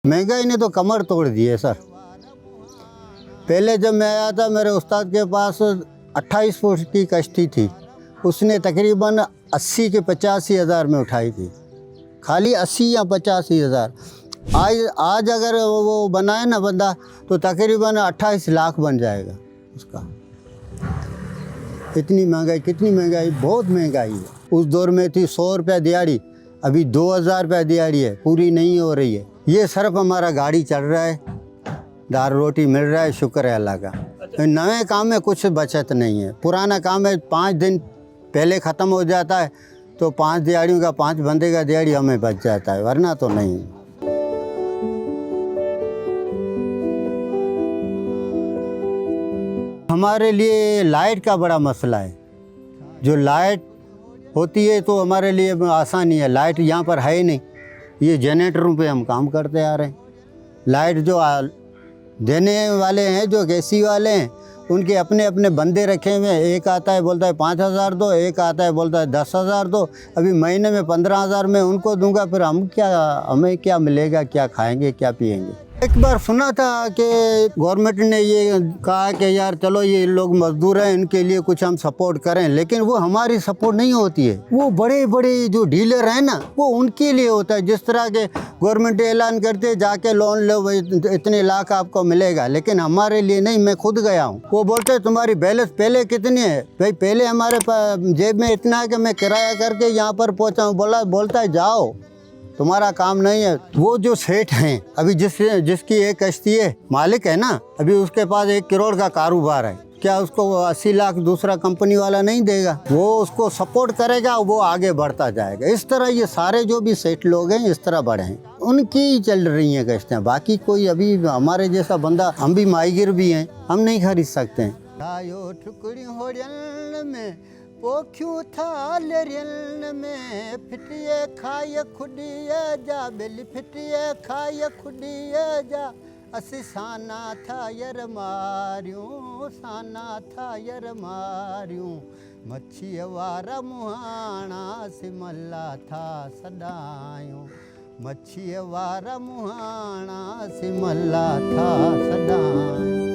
महंगाई ने तो कमर तोड़ दी है सर। पहले जब मैं आया था मेरे उस्ताद के पास 28 फुट की कश्ती थी, उसने तकरीबन 80 के 85 हज़ार में उठाई थी, खाली 80 या 85 हज़ार। आज अगर वो बनाए ना बंदा तो तकरीबन 28 लाख बन जाएगा उसका। इतनी महंगाई, कितनी महंगाई, बहुत महंगाई है। उस दौर में थी 100 रुपया दिहाड़ी, अभी 2000 रुपया दिहाड़ी है, पूरी नहीं हो रही है। ये सिर्फ हमारा गाड़ी चल रहा है, दाल रोटी मिल रहा है, शुक्र है अल्लाह का। नए काम में कुछ बचत नहीं है। पुराना काम है 5 दिन पहले ख़त्म हो जाता है तो 5 दिहाड़ियों का 5 बंदे का दिहाड़ी हमें बच जाता है, वरना तो नहीं। हमारे लिए लाइट का बड़ा मसला है। जो लाइट होती है तो हमारे लिए आसानी है। लाइट यहाँ पर है ही नहीं, ये जनरेटरों पे हम काम करते आ रहे हैं। लाइट जो देने वाले हैं, जो गैसी वाले हैं, उनके अपने अपने बंदे रखे हुए हैं। एक आता है बोलता है 5000 दो, एक आता है बोलता है 10,000 दो। अभी महीने में 15,000 में उनको दूंगा, फिर हमें क्या मिलेगा, क्या खाएंगे, क्या पिएंगे। एक बार सुना था कि गवर्नमेंट ने ये कहा कि यार चलो ये लोग मजदूर हैं, इनके लिए कुछ हम सपोर्ट करें, लेकिन वो हमारी सपोर्ट नहीं होती है। वो बड़े बड़े जो डीलर हैं ना, वो उनके लिए होता है। जिस तरह के गवर्नमेंट ऐलान करते है जाके लोन लो भाई, इतने लाख आपको मिलेगा, लेकिन हमारे लिए नहीं। मैं खुद गया हूँ, वो बोलते हैं तुम्हारी बैलेंस पहले कितनी है भाई। पहले हमारे जेब में इतना है कि मैं किराया करके यहाँ पर पहुँचा हूँ। बोलता है जाओ, तुम्हारा काम नहीं है। वो जो सेठ हैं, अभी जिसकी एक कश्ती है, मालिक है ना, अभी उसके पास 1 करोड़ का कारोबार है, क्या उसको 80 लाख दूसरा कंपनी वाला नहीं देगा? वो उसको सपोर्ट करेगा, वो आगे बढ़ता जाएगा। इस तरह ये सारे जो भी सेठ लोग हैं इस तरह बढ़े हैं, उनकी ही चल रही हैं कश्तियाँ। बाकी कोई अभी हमारे जैसा बंदा, हम भी माहीगिर भी हैं, हम नहीं खरीद सकते हैं। पोख्यूं थाल रियन में फिटिए खाए खुडिए जा, बेली फिटिए खाए खुडिए जा। असी साना था यर मारियूं, साना था यर मारियूं। मच्छी वारा मुहाना सिमला था सदायूं, मच्छी वारा मुहाना सिमला था सदायूं।